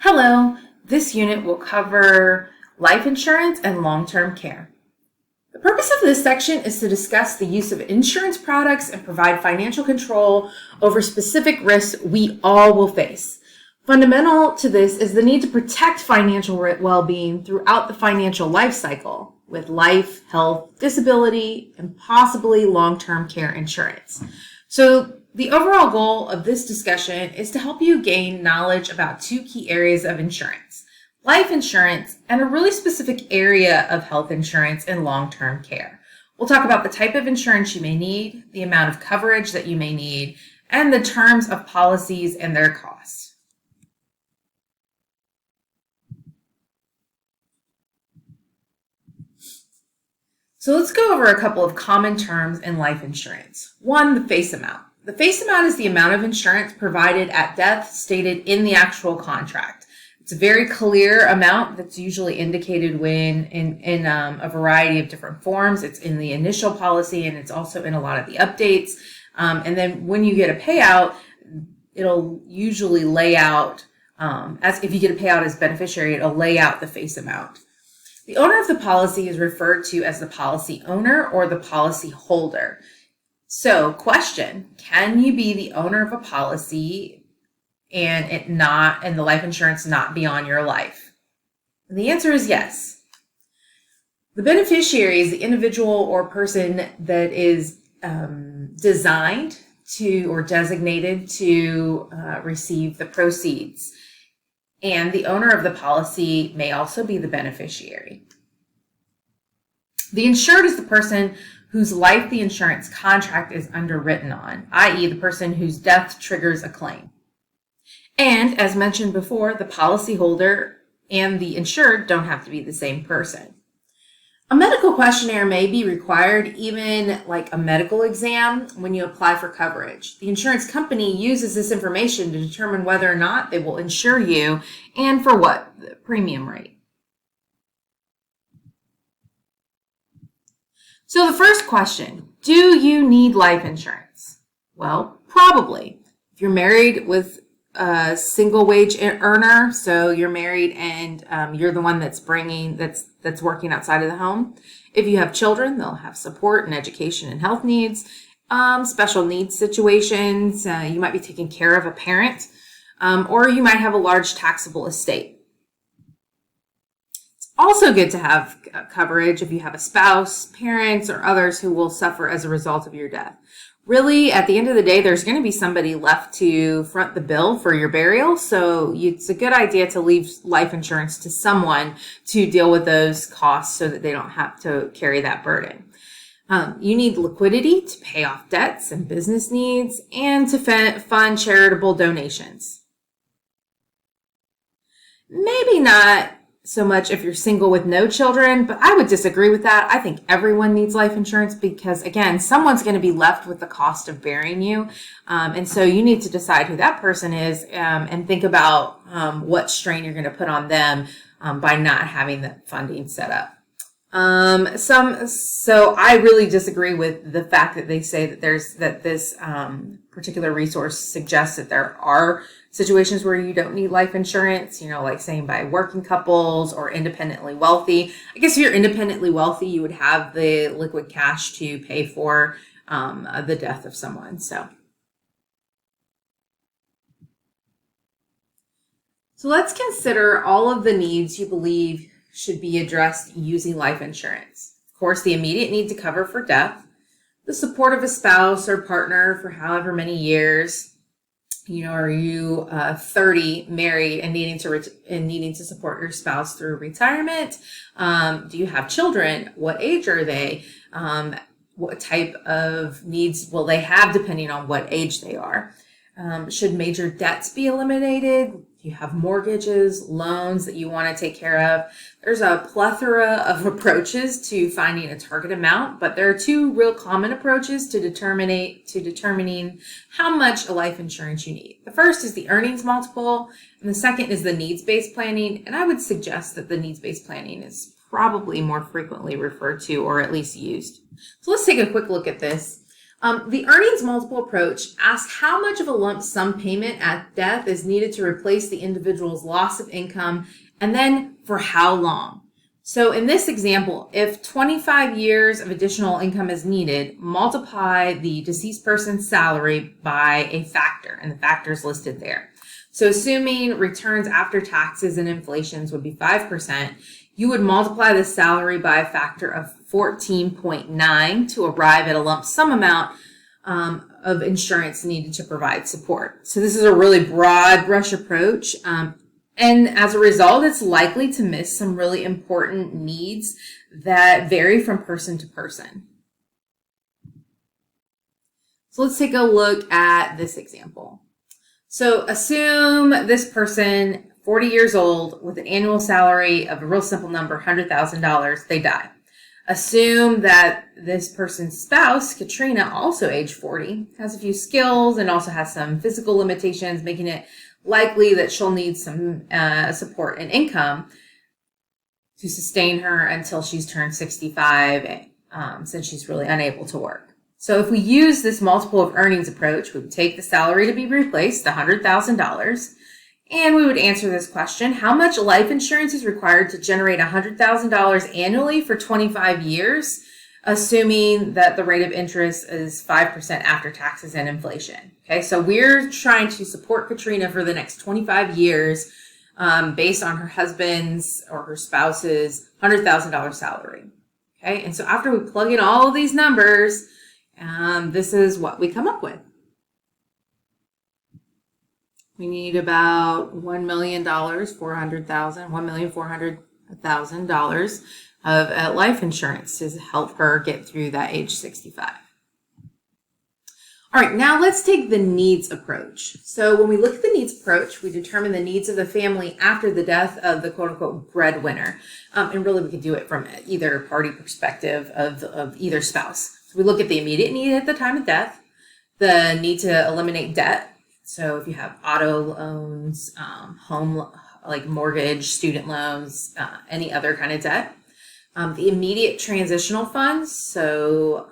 Hello, this unit will cover life insurance and long-term care. The purpose of this section is to discuss the use of insurance products and provide financial control over specific risks we all will face. Fundamental to this is the need to protect financial well-being throughout the financial life cycle with life, health, disability, and possibly long-term care insurance. So the overall goal of this discussion is to help you gain knowledge about two key areas of insurance: life insurance and a really specific area of health insurance and long-term care. We'll talk about the type of insurance you may need, the amount of coverage that you may need, and the terms of policies and their costs. So let's go over a couple of common terms in life insurance. One, the face amount. The face amount is the amount of insurance provided at death stated in the actual contract. It's a very clear amount that's usually indicated when in a variety of different forms. It's in the initial policy and it's also in a lot of the updates. And then when you get a payout, it'll usually lay out, as if you get a payout as beneficiary, it'll lay out the face amount. The owner of the policy is referred to as the policy owner or the policy holder. So, question, can you be the owner of a policy and the life insurance not be on your life? And the answer is yes. The beneficiary is the individual or person that is designed to or designated to receive the proceeds. And the owner of the policy may also be the beneficiary. The insured is the person whose life the insurance contract is underwritten on, i.e. the person whose death triggers a claim. And as mentioned before, the policyholder and the insured don't have to be the same person. A medical questionnaire may be required, even like a medical exam, when you apply for coverage. The insurance company uses this information to determine whether or not they will insure you and for what premium rate. So the first question, do you need life insurance? Well, probably. If you're married with a single wage earner, so you're married and you're the one that's working outside of the home. If you have children, they'll have support and education and health needs. Special needs situations, you might be taking care of a parent, or you might have a large taxable estate. It's also good to have coverage if you have a spouse, parents, or others who will suffer as a result of your death. Really, at the end of the day, there's going to be somebody left to front the bill for your burial, so it's a good idea to leave life insurance to someone to deal with those costs so that they don't have to carry that burden. You need liquidity to pay off debts and business needs and to fund charitable donations. Maybe not so much if you're single with no children, but I would disagree with that. I think everyone needs life insurance because, again, someone's going to be left with the cost of burying you. And so you need to decide who that person is and think about what strain you're going to put on them by not having the funding set up. So I really disagree with the fact that they say that this particular resource suggests that there are situations where you don't need life insurance, like saying by working couples or independently wealthy. I guess if you're independently wealthy, you would have the liquid cash to pay for the death of someone. So let's consider all of the needs you believe should be addressed using life insurance. Of course, the immediate need to cover for death, the support of a spouse or partner for however many years. Are you 30, married, and needing to support your spouse through retirement? Do you have children? What age are they? What type of needs will they have depending on what age they are? Should major debts be eliminated? Do you have mortgages, loans that you want to take care of? There's a plethora of approaches to finding a target amount, but there are two real common approaches to determining how much a life insurance you need. The first is the earnings multiple, and the second is the needs-based planning. And I would suggest that the needs-based planning is probably more frequently referred to or at least used. So let's take a quick look at this. The earnings multiple approach asks how much of a lump sum payment at death is needed to replace the individual's loss of income, and then for how long. So in this example, if 25 years of additional income is needed, multiply the deceased person's salary by a factor, and the factor is listed there. So assuming returns after taxes and inflations would be 5%, you would multiply the salary by a factor of 14.9 to arrive at a lump sum amount of insurance needed to provide support. So this is a really broad brush approach. And as a result, it's likely to miss some really important needs that vary from person to person. So let's take a look at this example. So assume this person, 40 years old, with an annual salary of a real simple number, $100,000, they die. Assume that this person's spouse, Katrina, also age 40, has a few skills and also has some physical limitations, making it likely that she'll need some support and income to sustain her until she's turned 65, since she's really unable to work. So if we use this multiple of earnings approach, we would take the salary to be replaced, $100,000, and we would answer this question: how much life insurance is required to generate $100,000 annually for 25 years, assuming that the rate of interest is 5% after taxes and inflation? Okay, so we're trying to support Katrina for the next 25 years based on her husband's or her spouse's $100,000 salary. Okay, and so after we plug in all of these numbers, this is what we come up with. We need about $1,400,000 of life insurance to help her get through that age 65. All right, now let's take the needs approach. So when we look at the needs approach, we determine the needs of the family after the death of the quote-unquote breadwinner. And really we could do it from either party perspective of either spouse. So we look at the immediate need at the time of death, the need to eliminate debt. So if you have auto loans, home, like mortgage, student loans, any other kind of debt. The immediate transitional funds. So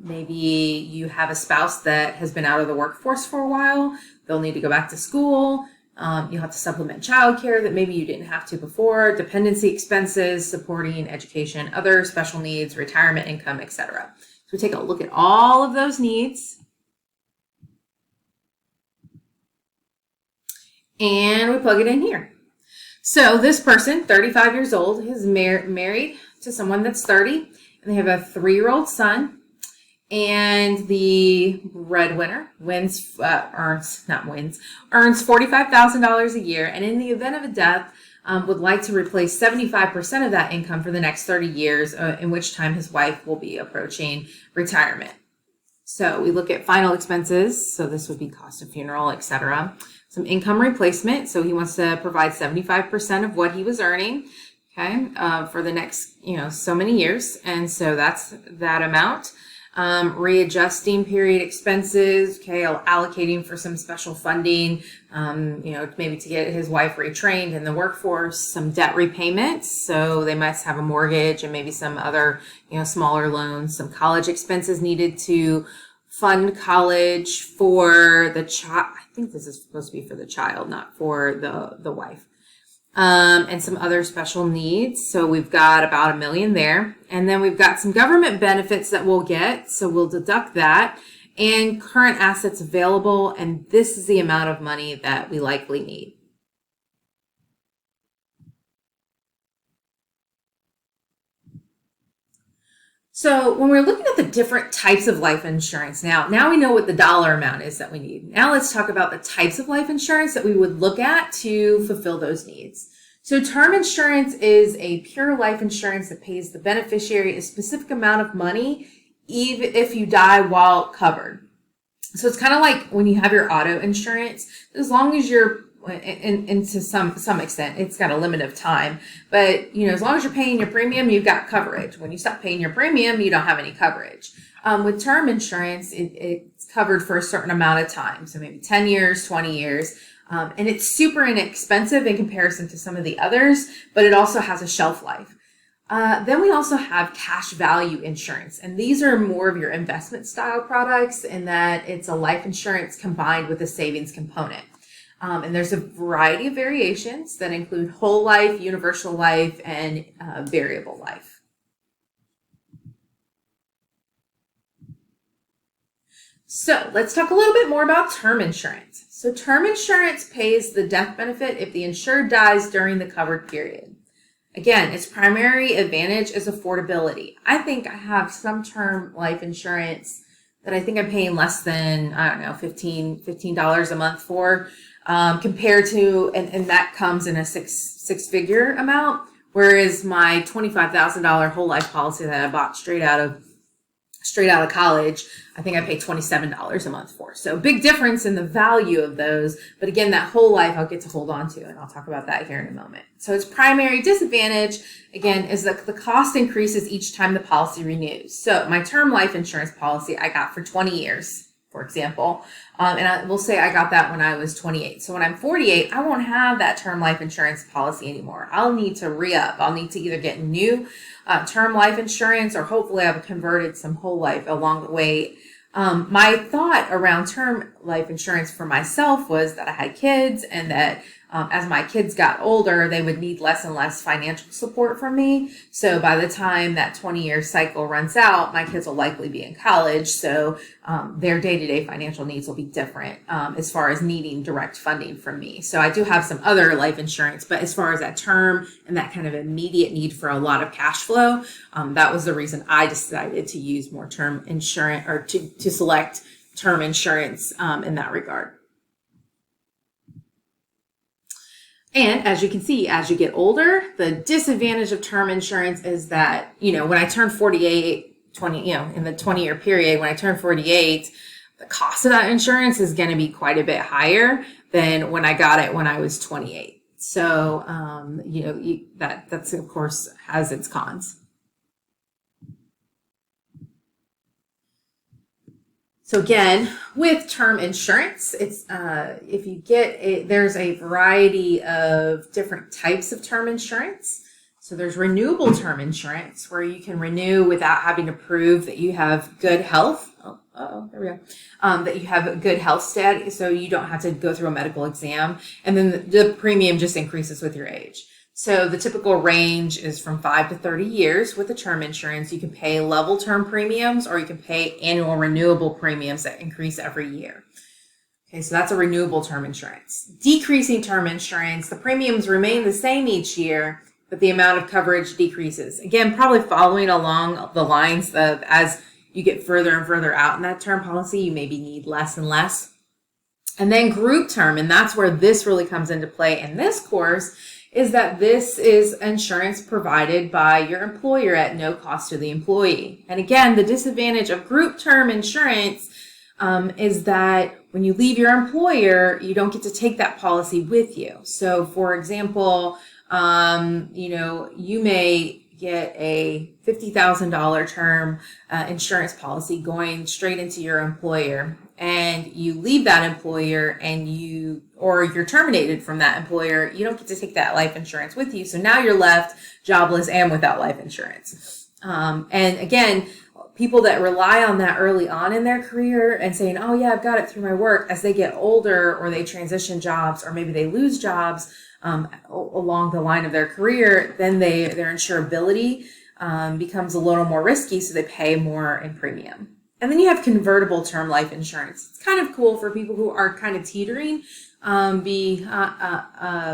maybe you have a spouse that has been out of the workforce for a while. They'll need to go back to school. You'll have to supplement childcare that maybe you didn't have to before, dependency expenses, supporting education, other special needs, retirement income, etc. So we take a look at all of those needs. And we plug it in here. So this person, 35 years old, is married to someone that's 30, and they have a 3-year-old son. And the breadwinner earns $45,000 a year, and in the event of a death, would like to replace 75% of that income for the next 30 years, in which time his wife will be approaching retirement. So we look at final expenses. So this would be cost of funeral, etc. Some income replacement. So he wants to provide 75% of what he was earning, okay, for the next, so many years. And so that's that amount. Readjusting period expenses, okay, allocating for some special funding, maybe to get his wife retrained in the workforce, some debt repayments. So they must have a mortgage and maybe some other, smaller loans, some college expenses needed to fund college for the child. I think this is supposed to be for the child, not for the wife. And some other special needs. So we've got about $1 million there. And then we've got some government benefits that we'll get. So we'll deduct that, and current assets available. And this is the amount of money that we likely need. So when we're looking at the different types of life insurance, now we know what the dollar amount is that we need. Now let's talk about the types of life insurance that we would look at to fulfill those needs. So term insurance is a pure life insurance that pays the beneficiary a specific amount of money, even if you die while covered. So it's kind of like when you have your auto insurance, as long as you're and to some extent, it's got a limit of time, but as long as you're paying your premium, you've got coverage. When you stop paying your premium, you don't have any coverage. With term insurance, it's covered for a certain amount of time. So maybe 10 years, 20 years. And it's super inexpensive in comparison to some of the others, but it also has a shelf life. Then we also have cash value insurance, and these are more of your investment style products in that it's a life insurance combined with a savings component. And there's a variety of variations that include whole life, universal life, and variable life. So let's talk a little bit more about term insurance. So term insurance pays the death benefit if the insured dies during the covered period. Again, its primary advantage is affordability. I think I have some term life insurance that I think I'm paying less than, I don't know, $15 a month for, compared to, and that comes in a six-figure amount, whereas my $25,000 whole life policy that I bought straight out of college, I think I pay $27 a month for. So big difference in the value of those. But again, that whole life I'll get to hold on to, and I'll talk about that here in a moment. So its primary disadvantage, again, is that the cost increases each time the policy renews. So my term life insurance policy I got for 20 years, for example. And I will say I got that when I was 28. So when I'm 48, I won't have that term life insurance policy anymore. I'll need to re-up. I'll need to either get new term life insurance, or hopefully I've converted some whole life along the way. My thought around term life insurance for myself was that I had kids, and that as my kids got older, they would need less and less financial support from me. So by the time that 20-year cycle runs out, my kids will likely be in college. So their day-to-day financial needs will be different as far as needing direct funding from me. So I do have some other life insurance, but as far as that term and that kind of immediate need for a lot of cash flow, that was the reason I decided to use more term insurance, or to select term insurance in that regard. And as you can see, as you get older, the disadvantage of term insurance is that, when I turned 48, in the 20-year period, when I turned 48, the cost of that insurance is going to be quite a bit higher than when I got it when I was 28. So, that's of course has its cons. So again, with term insurance, it's if you get it, there's a variety of different types of term insurance. So there's renewable term insurance, where you can renew without having to prove that you have good health. There we go. That you have a good health status, so you don't have to go through a medical exam, and then the premium just increases with your age. So the typical range is from 5 to 30 years with the term insurance. You can pay level term premiums, or you can pay annual renewable premiums that increase every year. Okay, so that's a renewable term insurance. Decreasing term insurance, the premiums remain the same each year, but the amount of coverage decreases. Again, probably following along the lines of as you get further and further out in that term policy, you maybe need less and less. And then group term, and that's where this really comes into play in this course, is that this is insurance provided by your employer at no cost to the employee. And again, the disadvantage of group term insurance is that when you leave your employer, you don't get to take that policy with you. So for example, you may get a $50,000 term insurance policy going straight into your employer, and you leave that employer or you're terminated from that employer, you don't get to take that life insurance with you. So now you're left jobless and without life insurance. And again, people that rely on that early on in their career and saying, oh yeah, I've got it through my work, as they get older or they transition jobs, or maybe they lose jobs along the line of their career, then their insurability becomes a little more risky, so they pay more in premium. And then you have convertible term life insurance. It's kind of cool for people who are kind of teetering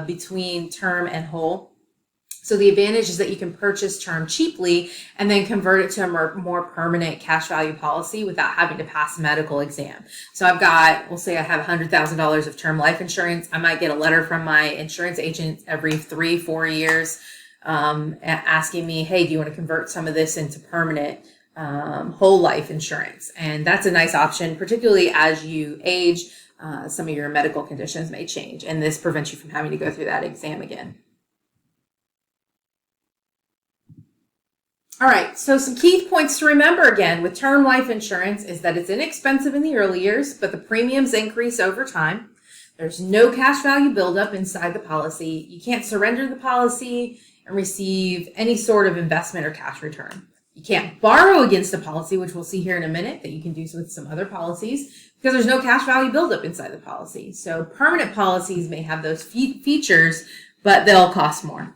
between term and whole. So the advantage is that you can purchase term cheaply and then convert it to a more permanent cash value policy without having to pass a medical exam. So we'll say I have $100,000 of term life insurance. I might get a letter from my insurance agent every 3-4 years asking me, hey, do you want to convert some of this into permanent whole life insurance? And that's a nice option, particularly as you age. Some of your medical conditions may change, and this prevents you from having to go through that exam again. All right, so some key points to remember again with term life insurance is that it's inexpensive in the early years, but the premiums increase over time. There's no cash value buildup inside the policy. You can't surrender the policy and receive any sort of investment or cash return. You can't borrow against a policy, which we'll see here in a minute that you can do with some other policies, because there's no cash value buildup inside the policy. So permanent policies may have those features, but they'll cost more.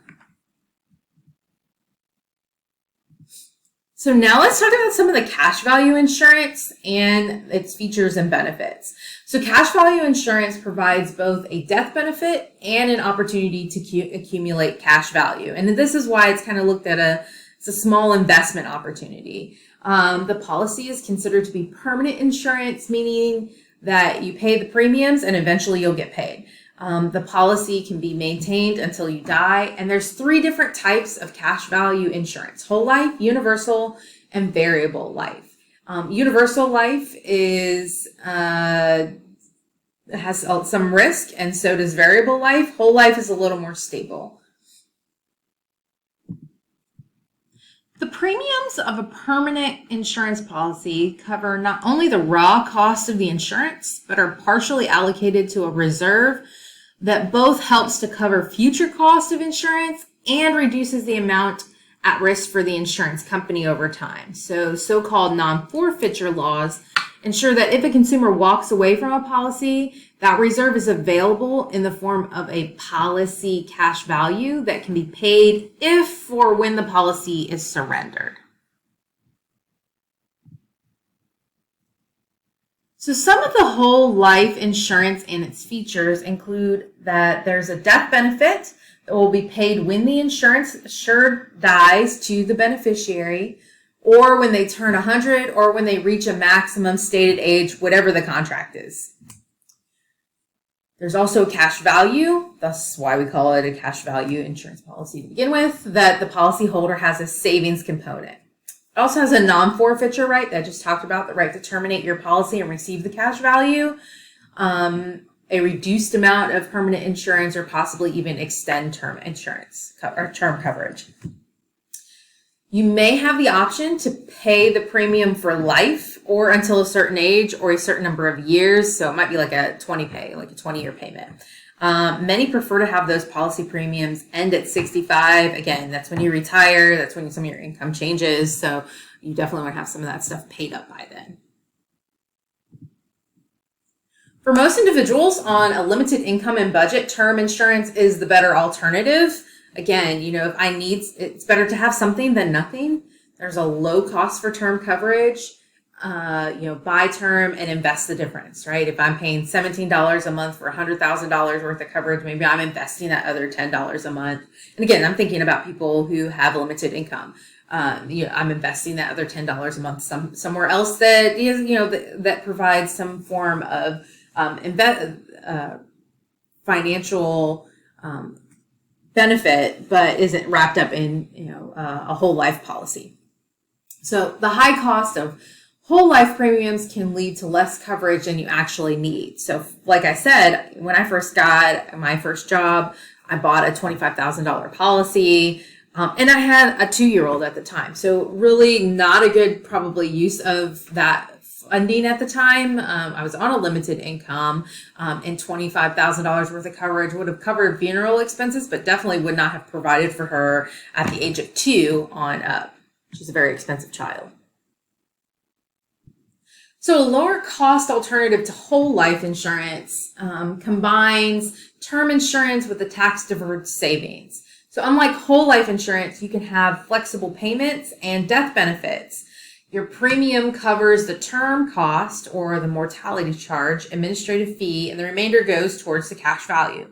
So now let's talk about some of the cash value insurance and its features and benefits. So cash value insurance provides both a death benefit and an opportunity to accumulate cash value. And this is why it's kind of looked at it's a small investment opportunity. The policy is considered to be permanent insurance, meaning that you pay the premiums and eventually you'll get paid. The policy can be maintained until you die, and there's 3 different types of cash value insurance: whole life, universal, and variable life. Universal life has some risk, and so does variable life. Whole life is a little more stable. The premiums of a permanent insurance policy cover not only the raw cost of the insurance, but are partially allocated to a reserve that both helps to cover future costs of insurance and reduces the amount at risk for the insurance company over time. So so-called non-forfeiture laws ensure that if a consumer walks away from a policy, that reserve is available in the form of a policy cash value that can be paid if or when the policy is surrendered. So some of the whole life insurance and its features include that there's a death benefit that will be paid when the insured dies to the beneficiary, or when they turn 100, or when they reach a maximum stated age, whatever the contract is. There's also cash value, that's why we call it a cash value insurance policy to begin with, that the policyholder has a savings component. It also has a non-forfeiture right that I just talked about, the right to terminate your policy and receive the cash value, a reduced amount of permanent insurance, or possibly even extend term insurance or term coverage. You may have the option to pay the premium for life or until a certain age or a certain number of years. So it might be like a 20-year payment. Many prefer to have those policy premiums end at 65. Again, that's when you retire. That's when some of your income changes. So you definitely want to have some of that stuff paid up by then. For most individuals on a limited income and budget, term insurance is the better alternative. Again, if it's better to have something than nothing. There's a low cost for term coverage. Buy term and invest the difference, right? If I'm paying $17 a month for $100,000 worth of coverage, maybe I'm investing that other $10 a month. And again, I'm thinking about people who have limited income. I'm investing that other $10 a month somewhere else that is, that provides some form of financial benefit, but isn't wrapped up in a whole life policy. So the high cost of whole life premiums can lead to less coverage than you actually need. So like I said, when I first got my first job, I bought a $25,000 policy, and I had a 2-year-old at the time. So really not a good probably use of that funding at the time. I was on a limited income, and $25,000 worth of coverage would have covered funeral expenses, but definitely would not have provided for her at the age of 2 on up. She's a very expensive child. So a lower cost alternative to whole life insurance combines term insurance with the tax deferred savings. So unlike whole life insurance, you can have flexible payments and death benefits. Your premium covers the term cost or the mortality charge, administrative fee, and the remainder goes towards the cash value.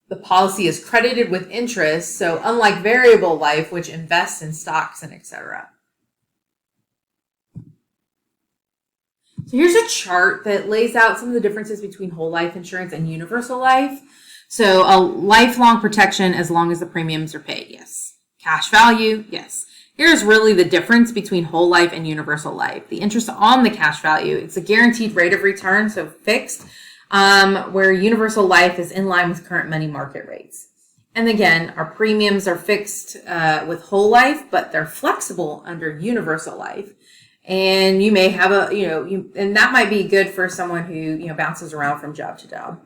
The policy is credited with interest, so unlike variable life, which invests in stocks and etc. So here's a chart that lays out some of the differences between whole life insurance and universal life. So a lifelong protection as long as the premiums are paid, yes. Cash value, yes. Here's really the difference between whole life and universal life. The interest on the cash value, it's a guaranteed rate of return, so fixed, where universal life is in line with current money market rates. And again, our premiums are fixed with whole life, but they're flexible under universal life. And you may have and that might be good for someone who, bounces around from job to job.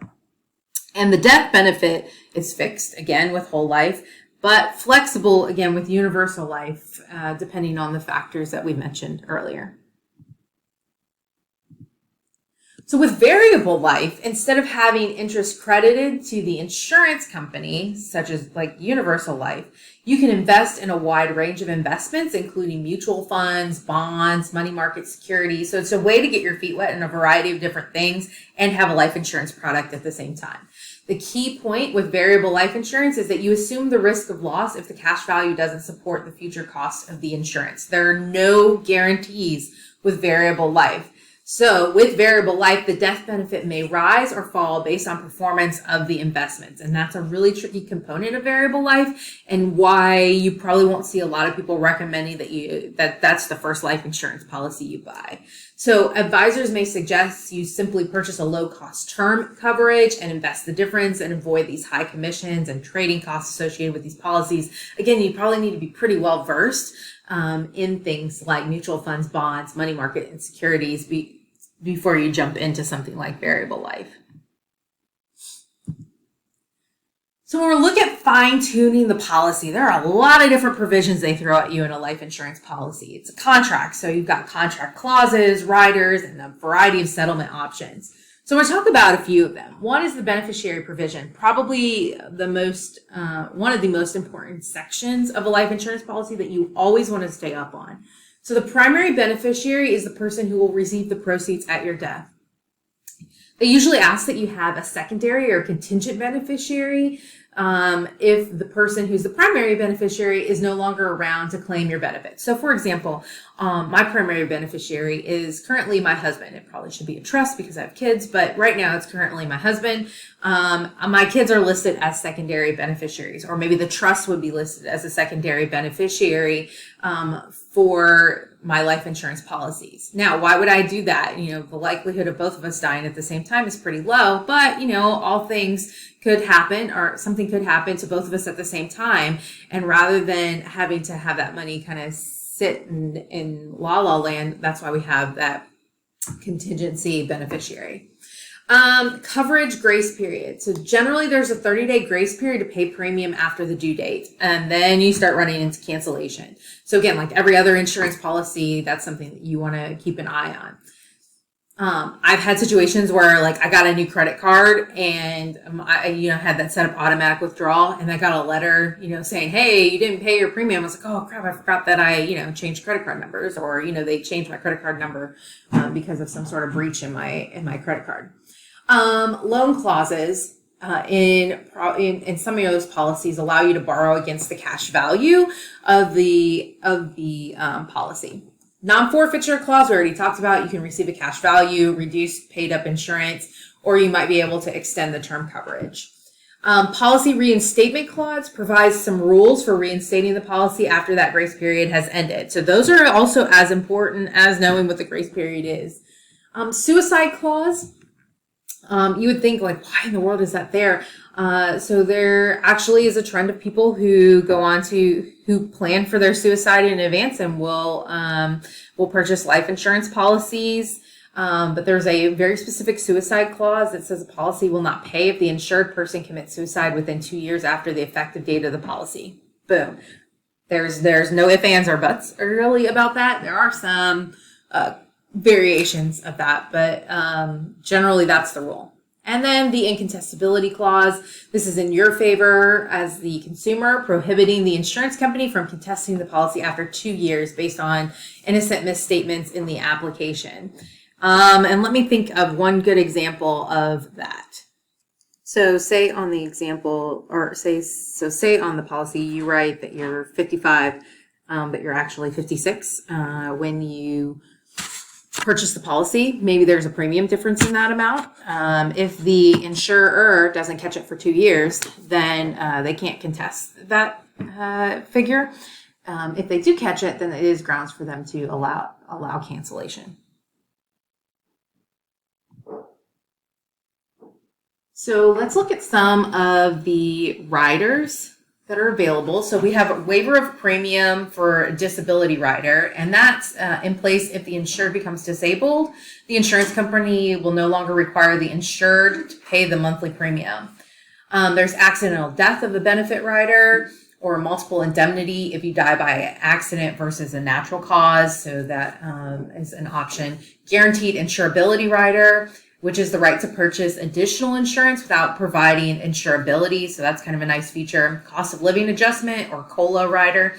And the death benefit is fixed, again, with whole life, but flexible, again, with universal life, depending on the factors that we mentioned earlier. So with variable life, instead of having interest credited to the insurance company, such as like universal life, you can invest in a wide range of investments, including mutual funds, bonds, money market securities. So it's a way to get your feet wet in a variety of different things and have a life insurance product at the same time. The key point with variable life insurance is that you assume the risk of loss if the cash value doesn't support the future cost of the insurance. There are no guarantees with variable life. So with variable life, the death benefit may rise or fall based on performance of the investments. And that's a really tricky component of variable life, and why you probably won't see a lot of people recommending that that's the first life insurance policy you buy. So advisors may suggest you simply purchase a low cost term coverage and invest the difference and avoid these high commissions and trading costs associated with these policies. Again, you probably need to be pretty well versed in things like mutual funds, bonds, money market, and securities before you jump into something like variable life. So when we look at fine-tuning the policy, there are a lot of different provisions they throw at you in a life insurance policy. It's a contract, so you've got contract clauses, riders, and a variety of settlement options. So we'll talk about a few of them. One is the beneficiary provision, probably the most one of the most important sections of a life insurance policy that you always want to stay up on. So the primary beneficiary is the person who will receive the proceeds at your death. They usually ask that you have a secondary or contingent beneficiary if the person who's the primary beneficiary is no longer around to claim your benefits. So for example, my primary beneficiary is currently my husband. It probably should be a trust because I have kids, but right now it's currently my husband. My kids are listed as secondary beneficiaries, or maybe the trust would be listed as a secondary beneficiary for my life insurance policies. Now, why would I do that? You know, the likelihood of both of us dying at the same time is pretty low, but you know, all things could happen, or something could happen to both of us at the same time. And rather than having to have that money kind of sit in la la land, that's why we have that contingency beneficiary. Coverage grace period. So generally there's a 30-day grace period to pay premium after the due date, and then you start running into cancellation. So again, like every other insurance policy, that's something that you want to keep an eye on. I've had situations where like I got a new credit card and I had that set up automatic withdrawal, and I got a letter, saying, hey, you didn't pay your premium. I was like, oh crap, I forgot that I, changed credit card numbers, or, they changed my credit card number, because of some sort of breach in my credit card. Loan clauses, in some of those policies allow you to borrow against the cash value of the policy. Non-forfeiture clause, we already talked about. You can receive a cash value, reduce paid up insurance, or you might be able to extend the term coverage. Policy reinstatement clause provides some rules for reinstating the policy after that grace period has ended. So those are also as important as knowing what the grace period is. Suicide clause, you would think like, why in the world is that there? So there actually is a trend of people who who plan for their suicide in advance and will purchase life insurance policies. But there's a very specific suicide clause that says a policy will not pay if the insured person commits suicide within 2 years after the effective date of the policy. Boom. There's no ifs, ands, or buts really about that. There are some variations of that, but generally that's the rule. And then the incontestability clause. This is in your favor as the consumer, prohibiting the insurance company from contesting the policy after 2 years based on innocent misstatements in the application. And let me think of one good example of that. So say on the example, say on the policy, you write that you're 55, but you're actually 56 when you purchase the policy. Maybe there's a premium difference in that amount. If the insurer doesn't catch it for 2 years, then they can't contest that figure. If they do catch it, then it is grounds for them to allow cancellation. So let's look at some of the riders that are available. So we have a waiver of premium for a disability rider, and that's in place if the insured becomes disabled. The insurance company will no longer require the insured to pay the monthly premium. There's accidental death of the benefit rider, or multiple indemnity if you die by accident versus a natural cause. So that is an option. Guaranteed insurability rider, which is the right to purchase additional insurance without providing insurability. So that's kind of a nice feature. Cost of living adjustment, or COLA rider.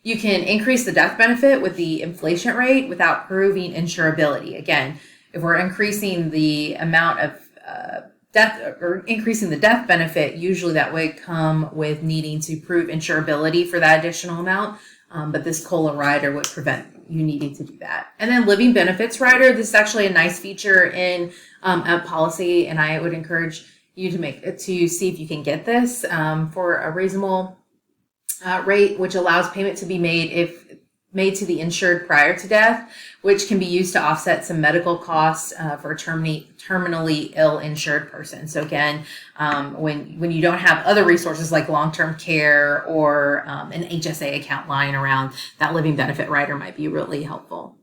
You can increase the death benefit with the inflation rate without proving insurability. Again, if we're increasing the amount of death, or increasing the death benefit, usually that would come with needing to prove insurability for that additional amount. But this COLA rider would prevent you needing to do that. And then living benefits rider, this is actually a nice feature in a policy, and I would encourage you to see if you can get this for a reasonable rate, which allows payment to be made to the insured prior to death, which can be used to offset some medical costs for a terminally ill insured person. So again, when you don't have other resources like long-term care or an HSA account lying around, that living benefit rider might be really helpful.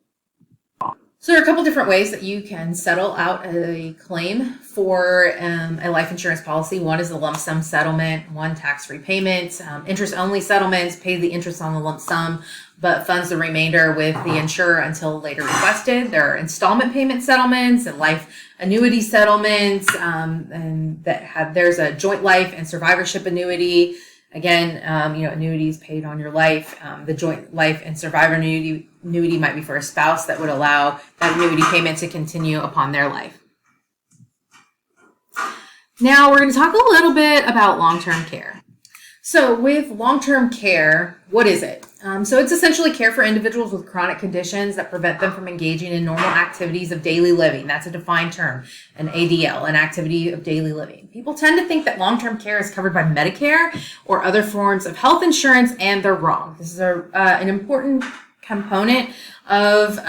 So there are a couple different ways that you can settle out a claim for a life insurance policy. One is a lump sum settlement, one tax-free payment. Interest-only settlements pay the interest on the lump sum, but funds the remainder with the insurer until later requested. There are installment payment settlements and life annuity settlements, and there's a joint life and survivorship annuity. Again, annuities paid on your life. The joint life and survivor annuity might be for a spouse that would allow that annuity payment to continue upon their life. Now we're going to talk a little bit about long-term care. So with long-term care, what is it? So it's essentially care for individuals with chronic conditions that prevent them from engaging in normal activities of daily living. That's a defined term, an ADL, an activity of daily living. People tend to think that long-term care is covered by Medicare or other forms of health insurance, and they're wrong. This is an important component of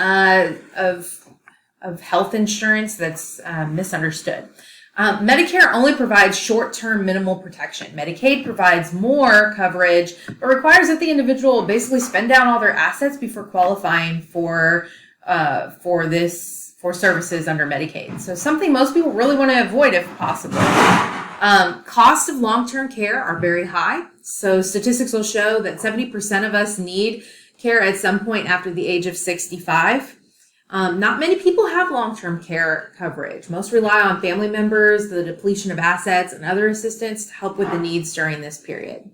health insurance that's misunderstood. Medicare only provides short-term minimal protection. Medicaid provides more coverage, but requires that the individual basically spend down all their assets before qualifying for services under Medicaid. So something most people really want to avoid if possible. Costs of long-term care are very high. So statistics will show that 70% of us need care at some point after the age of 65. Not many people have long-term care coverage. Most rely on family members, the depletion of assets, and other assistance to help with the needs during this period.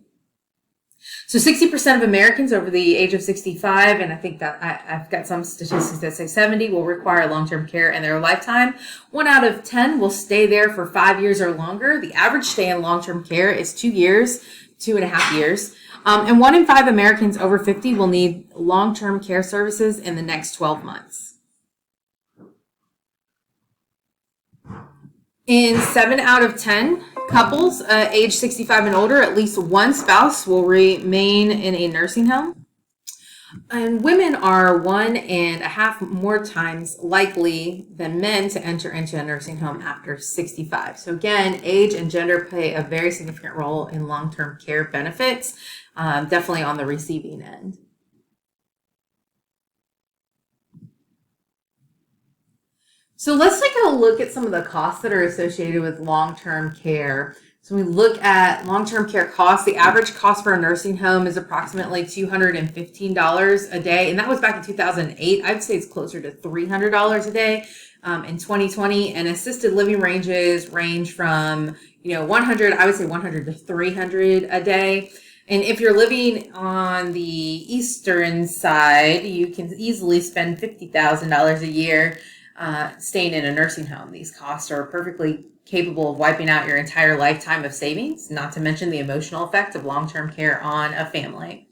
So 60% of Americans over the age of 65, and I think that I've got some statistics that say 70, will require long-term care in their lifetime. 1 out of 10 will stay there for 5 years or longer. The average stay in long-term care is 2 years, 2.5 years. And 1 in 5 Americans over 50 will need long-term care services in the next 12 months. In 7 out of 10 couples age 65 and older, at least one spouse will remain in a nursing home. And women are 1.5 more times likely than men to enter into a nursing home after 65. So again, age and gender play a very significant role in long-term care benefits, definitely on the receiving end. So let's take a look at some of the costs that are associated with long-term care. So when we look at long-term care costs, the average cost for a nursing home is approximately $215 a day. And that was back in 2008. I'd say it's closer to $300 a day in 2020. And assisted living range from, 100, I would say 100 to 300 a day. And if you're living on the eastern side, you can easily spend $50,000 a year staying in a nursing home. These costs are perfectly capable of wiping out your entire lifetime of savings, not to mention the emotional effect of long-term care on a family.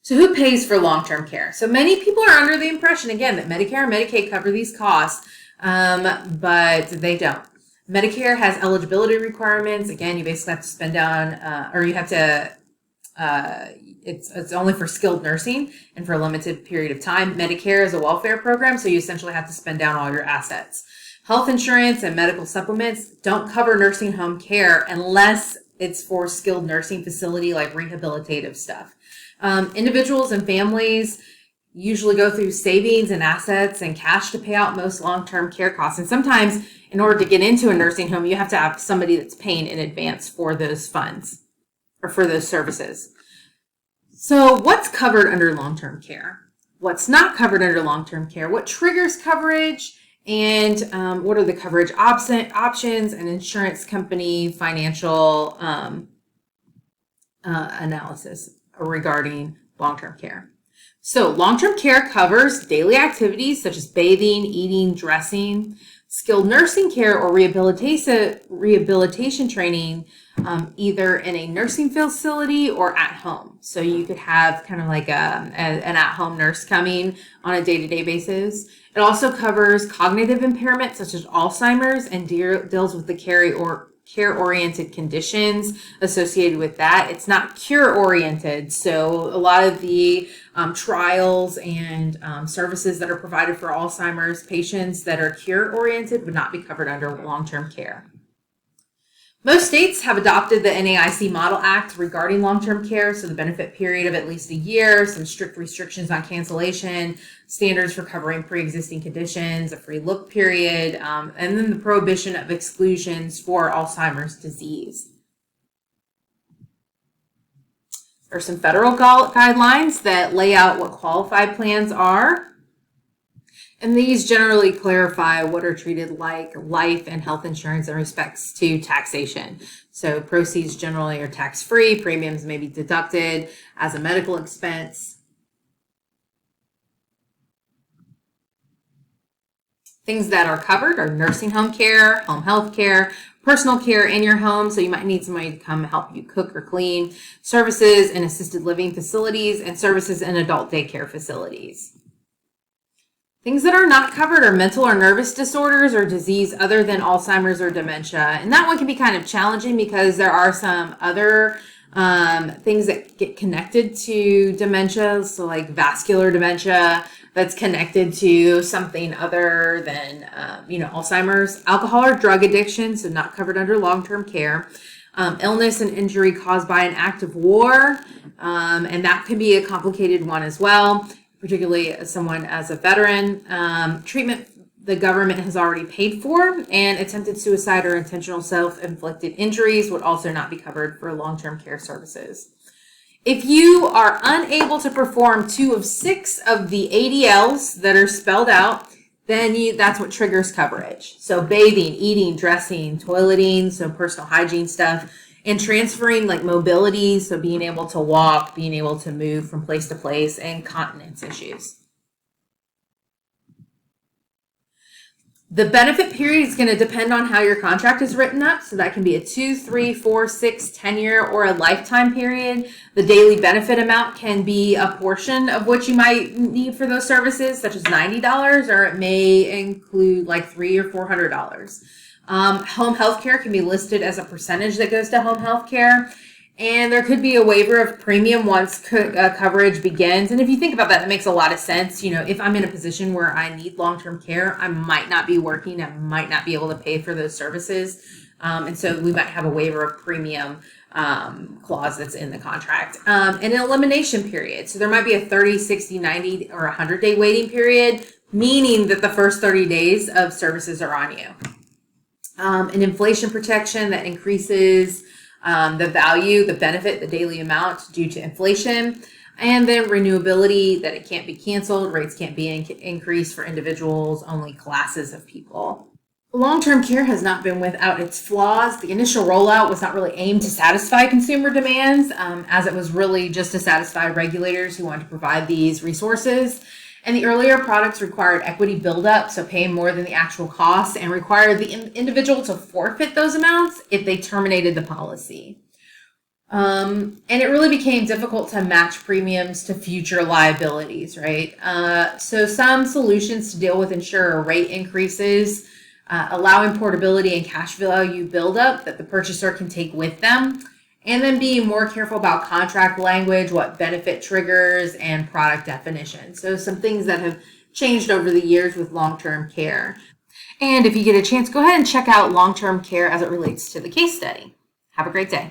So who pays for long-term care? So many people are under the impression, again, that Medicare and Medicaid cover these costs, but they don't. Medicare has eligibility requirements. Again, you basically have to spend down, or you have to it's only for skilled nursing and for a limited period of time. Medicare is a welfare program, so you essentially have to spend down all your assets. Health insurance and medical supplements don't cover nursing home care unless it's for skilled nursing facility like rehabilitative stuff. Individuals and families usually go through savings and assets and cash to pay out most long-term care costs. And sometimes in order to get into a nursing home, you have to have somebody that's paying in advance for those funds or for those services. So what's covered under long-term care? What's not covered under long-term care? What triggers coverage? And what are the coverage options and insurance company financial analysis regarding long-term care? So long-term care covers daily activities such as bathing, eating, dressing, skilled nursing care or rehabilitation training, either in a nursing facility or at home. So you could have kind of like an at-home nurse coming on a day-to-day basis. It also covers cognitive impairment such as Alzheimer's and deals with the care-oriented conditions associated with that. It's not cure-oriented. So a lot of the trials and services that are provided for Alzheimer's patients that are cure-oriented would not be covered under long-term care. Most states have adopted the NAIC Model Act regarding long-term care, so the benefit period of at least a year, some strict restrictions on cancellation, standards for covering pre-existing conditions, a free look period, and then the prohibition of exclusions for Alzheimer's disease. There are some federal guidelines that lay out what qualified plans are. And these generally clarify what are treated like life and health insurance in respects to taxation. So proceeds generally are tax-free, premiums may be deducted as a medical expense. Things that are covered are nursing home care, home health care, personal care in your home, so you might need somebody to come help you cook or clean, services in assisted living facilities, and services in adult daycare facilities. Things that are not covered are mental or nervous disorders or disease other than Alzheimer's or dementia. And that one can be kind of challenging because there are some other things that get connected to dementia, so like vascular dementia that's connected to something other than, Alzheimer's, alcohol or drug addiction, so not covered under long-term care, illness and injury caused by an act of war, and that can be a complicated one as well, particularly as someone as a veteran, treatment the government has already paid for, and attempted suicide or intentional self-inflicted injuries would also not be covered for long-term care services. If you are unable to perform 2 of 6 of the ADLs that are spelled out, then that's what triggers coverage. So bathing, eating, dressing, toileting, so personal hygiene stuff, and transferring like mobility, so being able to walk, being able to move from place to place, and continence issues. The benefit period is going to depend on how your contract is written up. So that can be a 2, 3, 4, 6, 10-year, or a lifetime period. The daily benefit amount can be a portion of what you might need for those services, such as $90, or it may include like $300 or $400. Home health care can be listed as a percentage that goes to home health care. And there could be a waiver of premium once coverage begins. And if you think about that, it makes a lot of sense. If I'm in a position where I need long-term care, I might not be working. I might not be able to pay for those services. And so we might have a waiver of premium clause that's in the contract. And an elimination period. So there might be a 30, 60, 90, or 100-day waiting period, meaning that the first 30 days of services are on you. An inflation protection that increases the value, the benefit, the daily amount due to inflation, and then renewability, that it can't be canceled, rates can't be increased for individuals, only classes of people. Long-term care has not been without its flaws. The initial rollout was not really aimed to satisfy consumer demands, as it was really just to satisfy regulators who wanted to provide these resources. And the earlier products required equity buildup, so paying more than the actual cost, and required the individual to forfeit those amounts if they terminated the policy. And it really became difficult to match premiums to future liabilities, right? So some solutions to deal with insurer rate increases, allowing portability and cash value buildup that the purchaser can take with them, and then being more careful about contract language, what benefit triggers, and product definition. So some things that have changed over the years with long-term care. And if you get a chance, go ahead and check out long-term care as it relates to the case study. Have a great day.